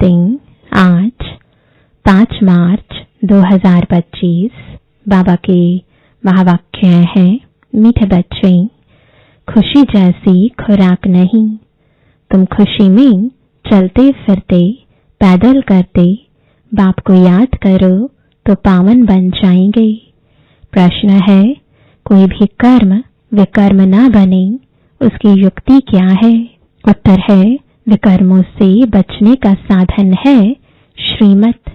शांतिंग। आज 5 मार्च 2025 बाबा के महावाक्य हैं, मीठे बच्चे, खुशी जैसी खुराक नहीं। तुम खुशी में चलते फिरते पैदल करते बाप को याद करो तो पावन बन जाएंगे। प्रश्न है, कोई भी कर्म विकर्म ना बने उसकी युक्ति क्या है? उत्तर है, विकर्मों से बचने का साधन है श्रीमत।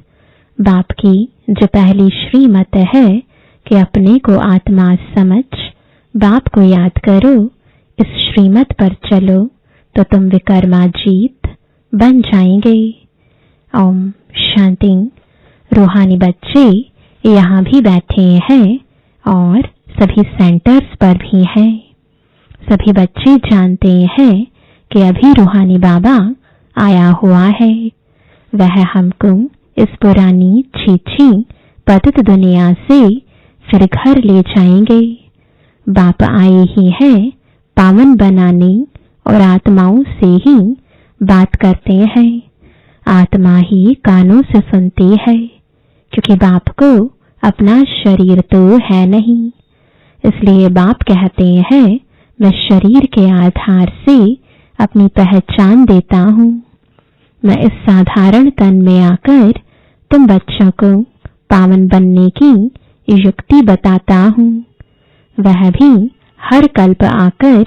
बाप की जो पहली श्रीमत है कि अपने को आत्मा समझ बाप को याद करो, इस श्रीमत पर चलो तो तुम विकर्माजीत बन जाएंगे। ओम शांति। रूहानी बच्चे यहाँ भी बैठे हैं और सभी सेंटर्स पर भी हैं। सभी बच्चे जानते हैं कि अभी रूहानी बाबा आया हुआ है। वह हमको इस पुरानी छीछी पतित दुनिया से फिर घर ले जाएंगे। बाप आए ही हैं पावन बनाने और आत्माओं से ही बात करते हैं। आत्मा ही कानों से सुनती है, क्योंकि बाप को अपना शरीर तो है नहीं। इसलिए बाप कहते हैं, मैं शरीर के आधार से अपनी पहचान देता हूँ। मैं इस साधारण तन में आकर तुम बच्चों को पावन बनने की युक्ति बताता हूँ। वह भी हर कल्प आकर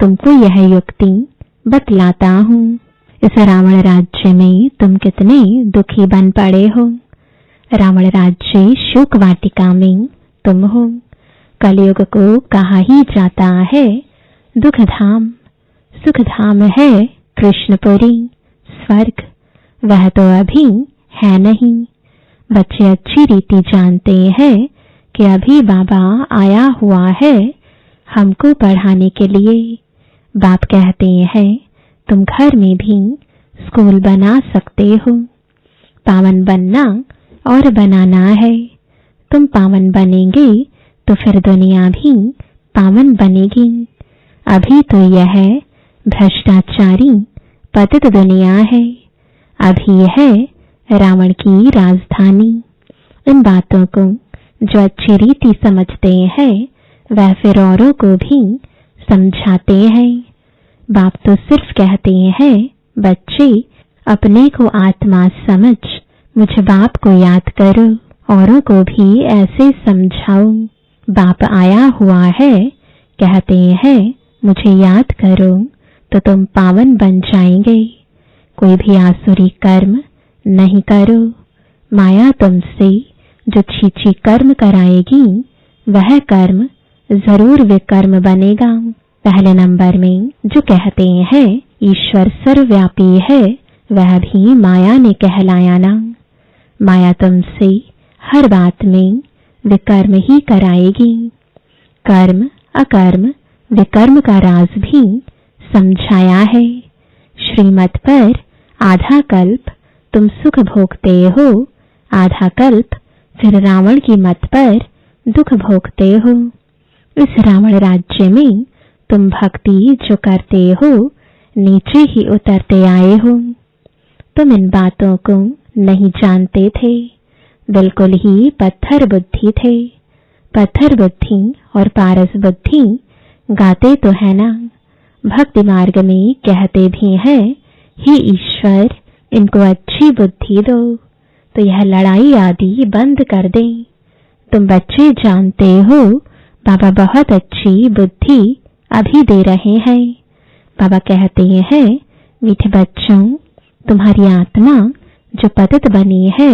तुमको यह युक्ति बतलाता हूँ। इस रावण राज्य में तुम कितने दुखी बन पड़े हो। रावण राज्य शोक वाटिका में तुम हो। कलयुग को कहा ही जाता है दुख धाम। सुख धाम है कृष्णपुरी स्वर्ग, वह तो अभी है नहीं। बच्चे अच्छी रीति जानते हैं कि अभी बाबा आया हुआ है हमको पढ़ाने के लिए। बाप कहते हैं, तुम घर में भी स्कूल बना सकते हो। पावन बनना और बनाना है। तुम पावन बनेंगे तो फिर दुनिया भी पावन बनेगी। अभी तो यह भ्रष्टाचारी पतित दुनिया है। अभी है रावण की राजधानी। इन बातों को जो अच्छी रीति समझते हैं वह फिर औरों को भी समझाते हैं। बाप तो सिर्फ कहते हैं, बच्चे अपने को आत्मा समझ मुझे बाप को याद करो, औरों को भी ऐसे समझाओ। बाप आया हुआ है, कहते हैं मुझे याद करो तो तुम पावन बन जाएंगे। कोई भी आसुरी कर्म नहीं करो। माया तुमसे जो छीछी कर्म कराएगी वह कर्म जरूर विकर्म बनेगा। पहले नंबर में जो कहते हैं ईश्वर सर्वव्यापी है, वह भी माया ने कहलाया ना। माया तुमसे हर बात में विकर्म ही कराएगी। कर्म अकर्म विकर्म का राज भी समझाया है। श्रीमत पर आधा कल्प तुम सुख भोगते हो, आधा कल्प फिर रावण की मत पर दुख भोगते हो। इस रावण राज्य में तुम भक्ति जो करते हो नीचे ही उतरते आए हो। तुम इन बातों को नहीं जानते थे, बिल्कुल ही पत्थर बुद्धि थे। पत्थर बुद्धि और पारस बुद्धि गाते तो है ना। भक्ति मार्ग में कहते भी हैं, हे ईश्वर इनको अच्छी बुद्धि दो तो यह लड़ाई आदि बंद कर दे। तुम बच्चे जानते हो बाबा बहुत अच्छी बुद्धि अभी दे रहे हैं। बाबा कहते हैं, मीठे बच्चों, तुम्हारी आत्मा जो पतित बनी है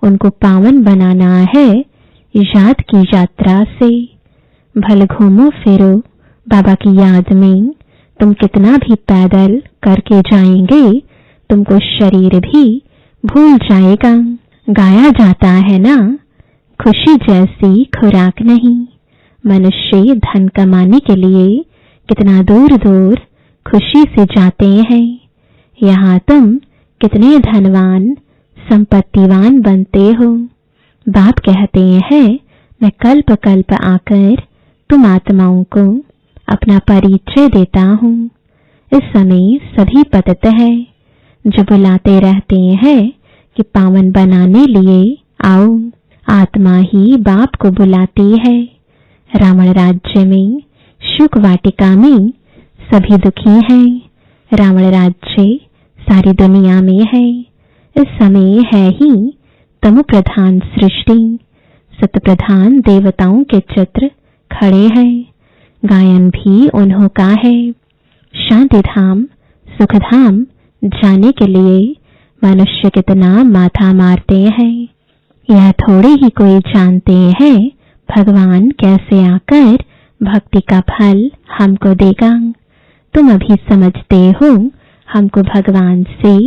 उनको पावन बनाना है याद की यात्रा से। भल घूमो फिरो बाबा की याद में। तुम कितना भी पैदल करके जाएंगे तुमको शरीर भी भूल जाएगा। गाया जाता है ना, खुशी जैसी खुराक नहीं। मनुष्य धन कमाने के लिए कितना दूर दूर खुशी से जाते हैं। यहाँ तुम कितने धनवान संपत्तिवान बनते हो। बाप कहते हैं, मैं कल्प कल्प आकर तुम आत्माओं को अपना परिचय देता हूँ। इस समय सभी पतित है। जो बुलाते रहते हैं कि पावन बनाने लिए आओ। आत्मा ही बाप को बुलाती है। रावण राज्य में, शुक वाटिका में सभी दुखी हैं। रावण राज्य सारी दुनिया में है। इस समय है ही तमो प्रधान सृष्टि, सत प्रधान देवताओं के चित्र खड़े हैं। गायन भी उन्हों का है। शांति धाम, सुख धाम जाने के लिए मनुष्य कितना माथा मारते हैं। यह थोड़े ही कोई जानते हैं भगवान कैसे आकर भक्ति का फल हमको देगा। तुम अभी समझते हो हमको भगवान से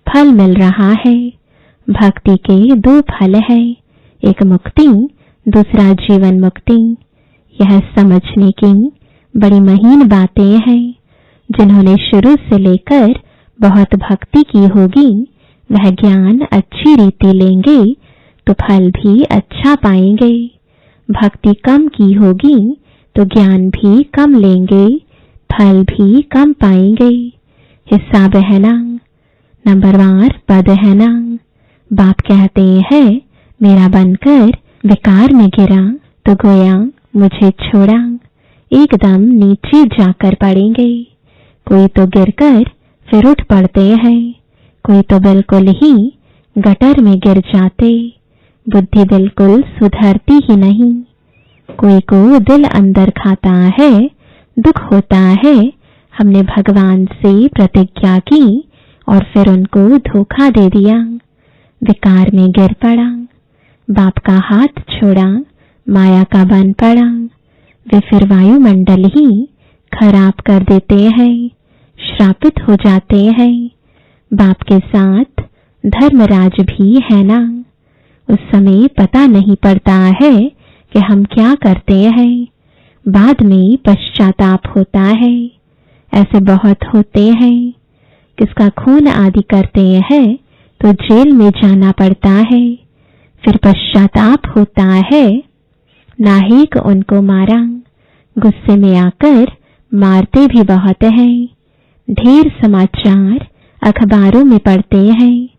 फल मिल रहा है। भक्ति के दो फल है, एक मुक्ति, दूसरा जीवन मुक्ति। यह समझने की बड़ी महीन बातें हैं। जिन्होंने शुरू से लेकर बहुत भक्ति की होगी वह ज्ञान अच्छी रीति लेंगे तो फल भी अच्छा पाएंगे। भक्ति कम की होगी तो ज्ञान भी कम लेंगे, फल भी कम पाएंगे। हिसाब है ना, नंबरवार पद है ना। बाप कहते हैं मेरा बनकर विकार में गिरा तो गोया मुझे छोड़ा। एकदम नीचे जाकर पड़ेंगे। कोई तो गिरकर फिर उठ पड़ते हैं, कोई तो बिल्कुल ही गटर में गिर जाते। बुद्धि बिल्कुल सुधरती ही नहीं। कोई को दिल अंदर खाता है, दुख होता है। हमने भगवान से प्रतिज्ञा की और फिर उनको धोखा दे दिया। विकार में गिर पड़ा, बाप का हाथ छोड़ा, माया का बन पड़ा। वे फिर वायुमंडल ही खराब कर देते हैं, श्रापित हो जाते हैं। बाप के साथ धर्मराज भी है ना। उस समय पता नहीं पड़ता है कि हम क्या करते हैं। बाद में पश्चाताप होता है। ऐसे बहुत होते हैं। किसका खून आदि करते हैं तो जेल में जाना पड़ता है। फिर पश्चाताप होता है। नाहिक उनको मारा, गुस्से में आकर मारते भी बहुत हैं। ढेर समाचार अखबारों में पढ़ते हैं।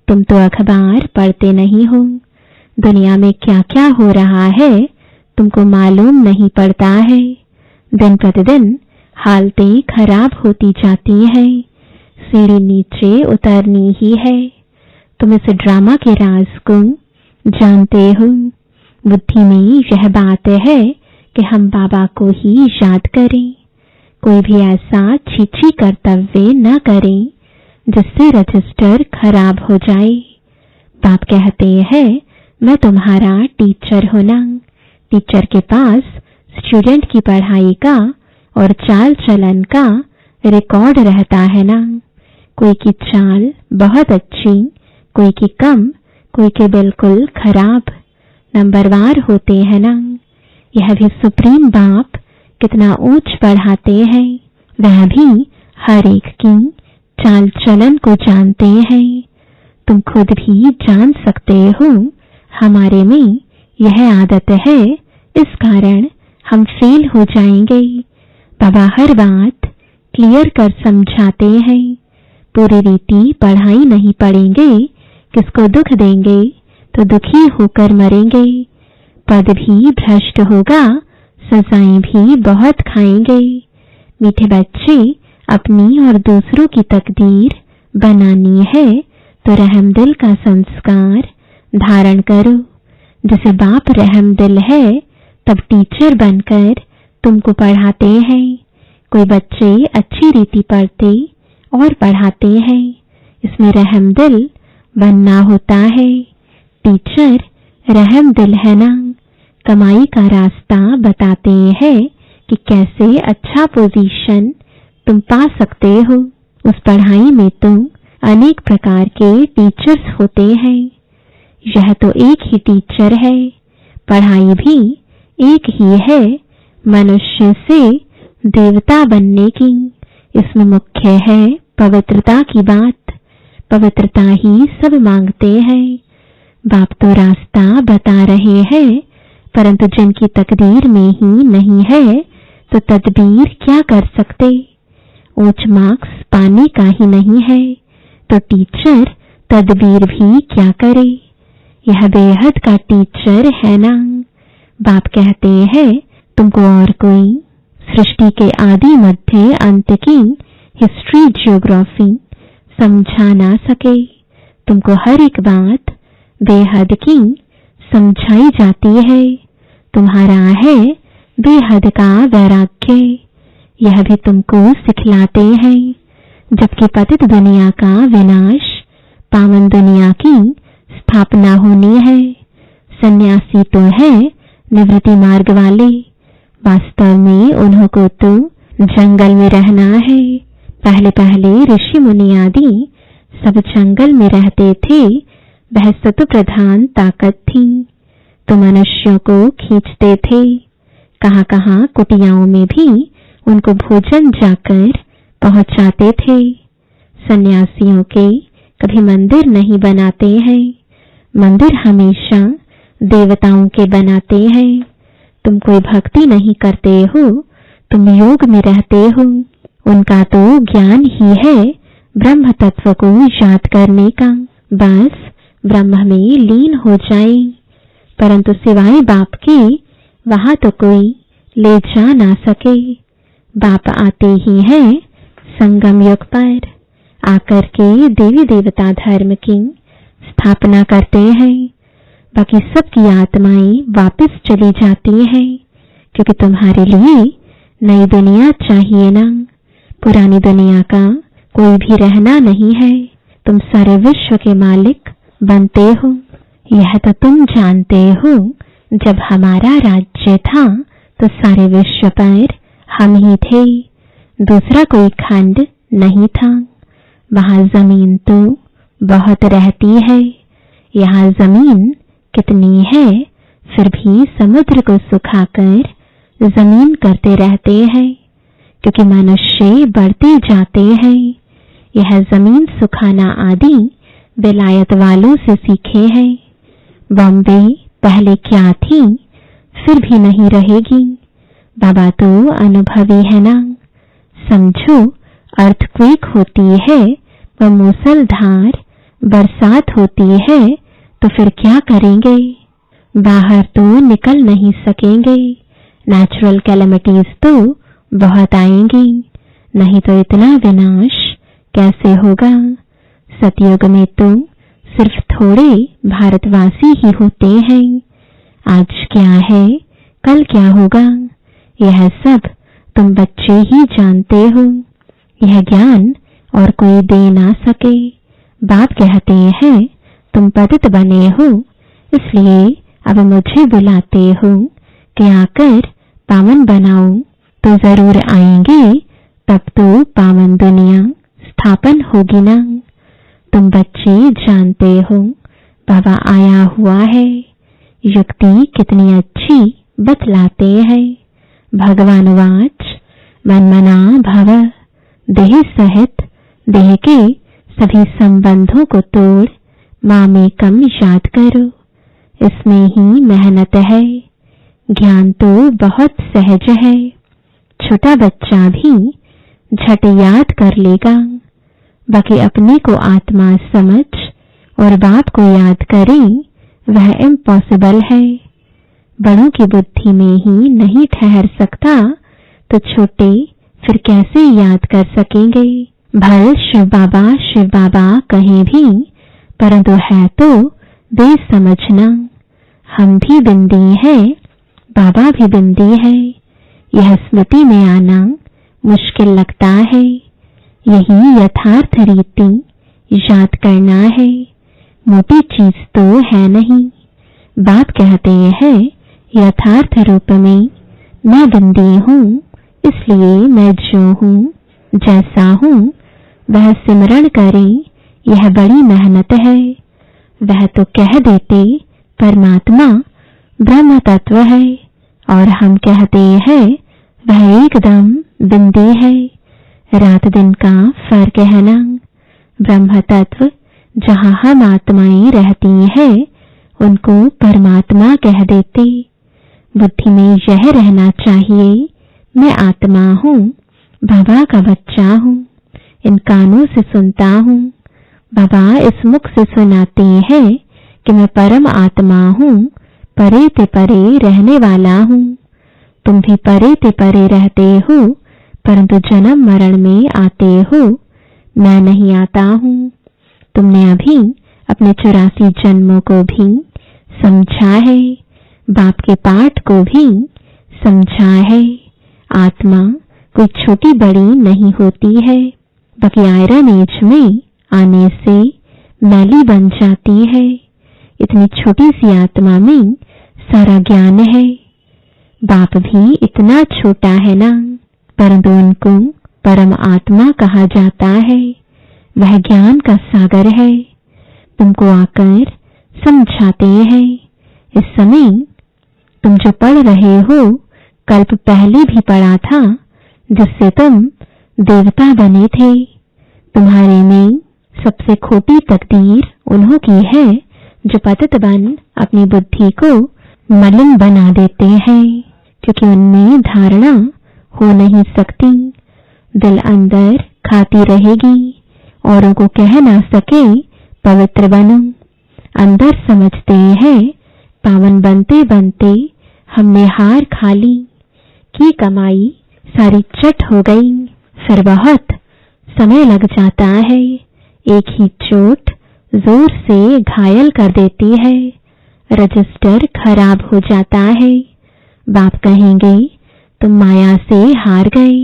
तुम तो अखबार पढ़ते नहीं हो। दुनिया में क्या क्या हो रहा है तुमको मालूम नहीं पड़ता है। दिन प्रतिदिन हालतें खराब होती जाती हैं। सीढ़ी नीचे उतरनी ही है। तुम इस ड्रामा के राज को जानते हो। बुद्धि में यह बात है कि हम बाबा को ही याद करें। कोई भी ऐसा छीछी कर्तव्य न करें जिससे रजिस्टर खराब हो जाए। बाप कहते हैं मैं तुम्हारा टीचर हूं ना। टीचर के पास स्टूडेंट की पढ़ाई का और चाल चलन का रिकॉर्ड रहता है ना। कोई की चाल बहुत अच्छी, कोई की कम, कोई के बिल्कुल खराब। नंबरवार होते हैं ना। यह भी सुप्रीम बाप कितना ऊंच पढ़ाते हैं। वह भी हर एक की चाल चलन को जानते हैं। तुम खुद भी जान सकते हो हमारे में यह आदत है, इस कारण हम फेल हो जाएंगे। बाबा हर बात क्लियर कर समझाते हैं। पूरी रीति पढ़ाई नहीं पढ़ेंगे, किसको दुख देंगे तो दुखी होकर मरेंगे। पद भी भ्रष्ट होगा, सजाएं भी बहुत खाएंगे। मीठे बच्चे अपनी और दूसरों की तकदीर बनानी है तो रहम दिल का संस्कार धारण करो। जैसे बाप रहम दिल है तब टीचर बनकर तुमको पढ़ाते हैं। कोई बच्चे अच्छी रीति पढ़ते और पढ़ाते हैं। इसमें रहम दिल बनना होता है। टीचर रहम दिल है ना। कमाई का रास्ता बताते हैं कि कैसे अच्छा पोजीशन तुम पा सकते हो। उस पढ़ाई में तुम अनेक प्रकार के टीचर्स होते हैं। यह तो एक ही टीचर है। पढ़ाई भी एक ही है, मनुष्य से देवता बनने की। इसमें मुख्य है पवित्रता की बात। पवित्रता ही सब मांगते हैं। बाप तो रास्ता बता रहे हैं, परंतु जिनकी तकदीर में ही नहीं है तो तदबीर क्या कर सकते। ऊंच मार्क्स पाने का ही नहीं है, तो टीचर तदबीर भी क्या करे। यह बेहद का टीचर है ना। बाप कहते हैं तुमको और कोई सृष्टि के आदि मध्य अंत की हिस्ट्री जियोग्राफी समझा ना सके। तुमको हर एक बात बेहद की समझाई जाती है। तुम्हारा है बेहद का वैराग्य, यह भी तुमको सिखलाते हैं। जबकि पतित दुनिया का विनाश, पावन दुनिया की स्थापना होनी है। सन्यासी तो है निवृत्ति मार्ग वाले, वास्तव में उन्हों को तो जंगल में रहना है। पहले पहले ऋषि मुनि आदि सब जंगल में रहते थे। वह सत्व प्रधान ताकत थी, तो मनुष्यों को खींचते थे। कहां कहां कुटियाओं में भी उनको भोजन जाकर पहुंचाते थे। सन्यासियों के कभी मंदिर नहीं बनाते हैं, मंदिर हमेशा देवताओं के बनाते हैं। तुम कोई भक्ति नहीं करते हो, तुम योग में रहते हो। उनका तो ज्ञान ही है ब्रह्म तत्व को याद करने का, बस ब्रह्म में लीन हो जाए। परंतु सिवाय बाप के वहां तो कोई ले जा ना सके। बाप आते ही हैं संगम युग पर, आकर के देवी देवता धर्म की स्थापना करते हैं। बाकी सबकी आत्माएं वापस चली जाती हैं, क्योंकि तुम्हारे लिए नई दुनिया चाहिए ना। पुरानी दुनिया का कोई भी रहना नहीं है। तुम सारे विश्व के मालिक बनते हो। यह तो तुम जानते हो, जब हमारा राज्य था तो सारे विश्व पर हम ही थे, दूसरा कोई खंड नहीं था। वहां जमीन तो बहुत रहती है, यहाँ जमीन कितनी है, फिर भी समुद्र को सुखाकर जमीन करते रहते हैं, क्योंकि मनुष्य बढ़ते जाते हैं। यह जमीन सुखाना आदि विलायत वालों से सीखे हैं। बॉम्बे पहले क्या थी, फिर भी नहीं रहेगी। बाबा तो अनुभवी है ना। समझो, अर्थक्वेक होती है व मूसलधार बरसात होती है, तो फिर क्या करेंगे। बाहर तो निकल नहीं सकेंगे। नेचुरल कैलेमिटीज तो बहुत आएंगी, नहीं तो इतना विनाश कैसे होगा। सतयुग में तो सिर्फ थोड़े भारतवासी ही होते हैं। आज क्या है, कल क्या होगा, यह सब तुम बच्चे ही जानते हो। यह ज्ञान और कोई दे ना सके। बाप कहते हैं तुम पतित बने हो, इसलिए अब मुझे बुलाते हो कि आकर पावन बनाओ। तो जरूर आएंगे, तब तो पावन दुनिया स्थापन होगी ना। तुम बच्चे जानते हो बाबा आया हुआ है। युक्ति कितनी अच्छी बतलाते हैं। भगवान वाच मनमना भव, देह सहित देह के सभी संबंधों को तोड़ मामेकम याद करो। इसमें ही मेहनत है। ज्ञान तो बहुत सहज है, छोटा बच्चा भी झट याद कर लेगा। बाकी अपने को आत्मा समझ और बाप को याद करें, वह इम्पॉसिबल है। बड़ों की बुद्धि में ही नहीं ठहर सकता, तो छोटे फिर कैसे याद कर सकेंगे। भले शिव बाबा कहीं भी, परंतु है तो बेसमझना। हम भी बिंदी है, बाबा भी बिंदी है। यह स्मृति में आना मुश्किल लगता है। यही यथार्थ रीति याद करना है। मोटी चीज तो है नहीं। बाप कहते हैं यथार्थ रूप में मैं बिंदी हूँ, इसलिए मैं जो हूँ जैसा हूँ वह सिमरण करें, यह बड़ी मेहनत है। वह तो कह देते परमात्मा ब्रह्म तत्व है, और हम कहते हैं वह एकदम बिंदी है। रात दिन का फर्क है ना। ब्रह्म तत्व जहाँ हम आत्माएं रहती हैं, उनको परमात्मा कह देते। बुद्धि में यह रहना चाहिए मैं आत्मा हूँ, बाबा का बच्चा हूँ, इन कानों से सुनता हूँ, बाबा इस मुख से सुनाते हैं कि मैं परम आत्मा हूँ, परे ते परे रहने वाला हूँ। तुम भी परे ते परे रहते हो, परंतु जन्म मरण में आते हो, मैं नहीं आता हूँ। तुमने अभी अपने 84 जन्मों को भी समझा है, बाप के पाठ को भी समझा है। आत्मा कोई छोटी बड़ी नहीं होती है, बाकी आयरन एज में आने से मैली बन जाती है। इतनी छोटी सी आत्मा में सारा ज्ञान है। बाप भी इतना छोटा है ना, परंतु उनको परम आत्मा कहा जाता है। वह ज्ञान का सागर है। तुमको आकर समझाते हैं। इस समय तुम जो पढ़ रहे हो, कल्प पहले भी पढ़ा था, जिससे तुम देवता बने थे। तुम्हारे में सबसे खोटी तकदीर उन्हों की है जो पतित बन अपनी बुद्धि को मलिन बना देते हैं, क्योंकि उनमें धारणा हो नहीं सकती। दिल अंदर खाती रहेगी, औरों को कह ना सके पवित्र बनो। अंदर समझते हैं पावन बनते बनते हमने हार खा ली, की कमाई सारी चट हो गई। फिर बहुत समय लग जाता है। एक ही चोट जोर से घायल कर देती है, रजिस्टर खराब हो जाता है। बाप कहेंगे तुम माया से हार गए,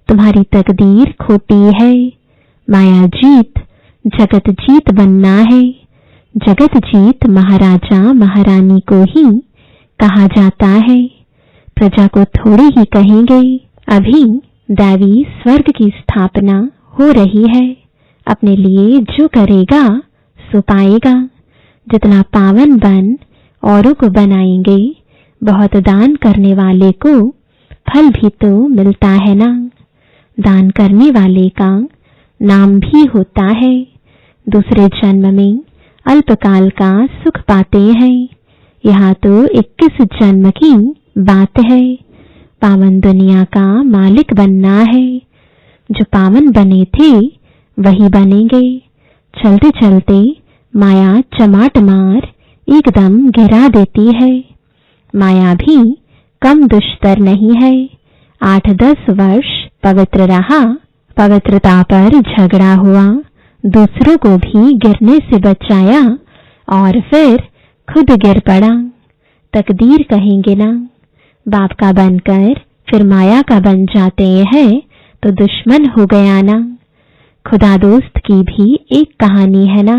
तुम्हारी तकदीर खोटी है। माया जीत जगत जीत बनना है। जगत जीत महाराजा महारानी को ही कहा जाता है, प्रजा को थोड़ी ही कहेंगे। अभी दैवी स्वर्ग की स्थापना हो रही है। अपने लिए जो करेगा सो पाएगा। जितना पावन बन औरों को बनाएंगे, बहुत दान करने वाले को फल भी तो मिलता है ना। दान करने वाले का नाम भी होता है। दूसरे जन्म में अल्पकाल का सुख पाते हैं। यहाँ तो 21 जन्म की बात है। पावन दुनिया का मालिक बनना है। जो पावन बने थे वही बनेंगे। चलते चलते माया चमाट मार एकदम गिरा देती है। माया भी कम दुष्तर नहीं है। 8-10 वर्ष पवित्र रहा, पवित्रता पर झगड़ा हुआ, दूसरों को भी गिरने से बचाया और फिर खुद गिर पड़ा। तकदीर कहेंगे ना। बाप का बनकर फिर माया का बन जाते हैं तो दुश्मन हो गया ना। खुदा दोस्त की भी एक कहानी है ना।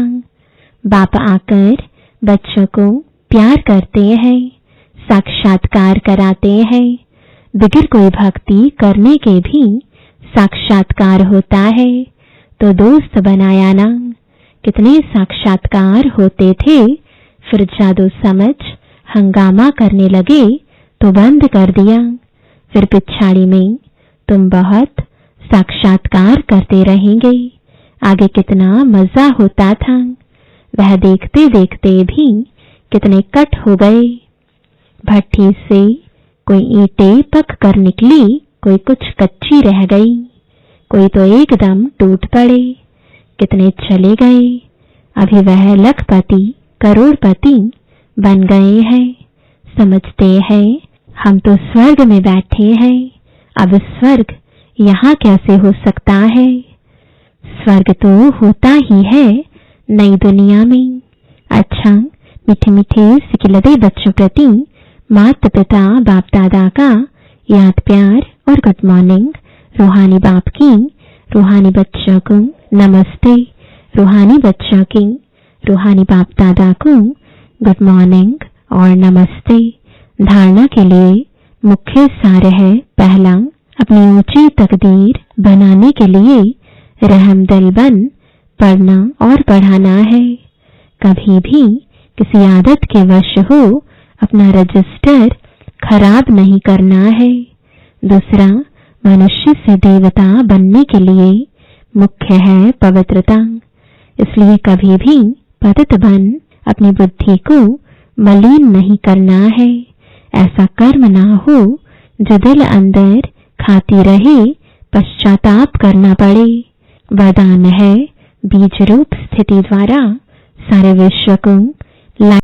बाप आकर बच्चों को प्यार करते हैं, साक्षात्कार कराते हैं। बिगर कोई भक्ति करने के भी साक्षात्कार होता है, तो दोस्त बनाया ना। कितने साक्षात्कार होते थे, फिर जादू समझ हंगामा करने लगे तो बंद कर दिया। फिर पिछाड़ी में तुम बहुत साक्षात्कार करते रहेंगे। आगे कितना मजा होता था, वह देखते देखते भी कितने कट हो गए। भट्टी से कोई ईंटें पक कर निकली, कोई कुछ कच्ची रह गई, कोई तो एकदम टूट पड़े। कितने चले गए। अभी वह लखपति करोड़पति बन गए हैं। समझते हैं हम तो स्वर्ग में बैठे हैं। अब स्वर्ग यहाँ कैसे हो सकता है। स्वर्ग तो होता ही है नई दुनिया में। अच्छा, मीठे मीठे सिकिलदे बच्चों प्रति माता पिता बाप दादा का याद प्यार और गुड मॉर्निंग। रूहानी बाप की रूहानी बच्चों को नमस्ते। रूहानी बच्चों की रूहानी बाप दादा को गुड मॉर्निंग और नमस्ते। धारणा के लिए मुख्य सार है, पहला, अपनी ऊंची तकदीर बनाने के लिए रहम दिल बन पढ़ना और पढ़ाना है। कभी भी किसी आदत के वश हो अपना रजिस्टर खराब नहीं करना है। दूसरा, मनुष्य से देवता बनने के लिए मुख्य है पवित्रता। इसलिए कभी भी पतित बन अपनी बुद्धि को मलिन नहीं करना है। ऐसा कर्म ना हो जो दिल अंदर खाती रहे, पश्चाताप करना पड़े। वरदान है बीज रूप स्थिति द्वारा सारे विश्व को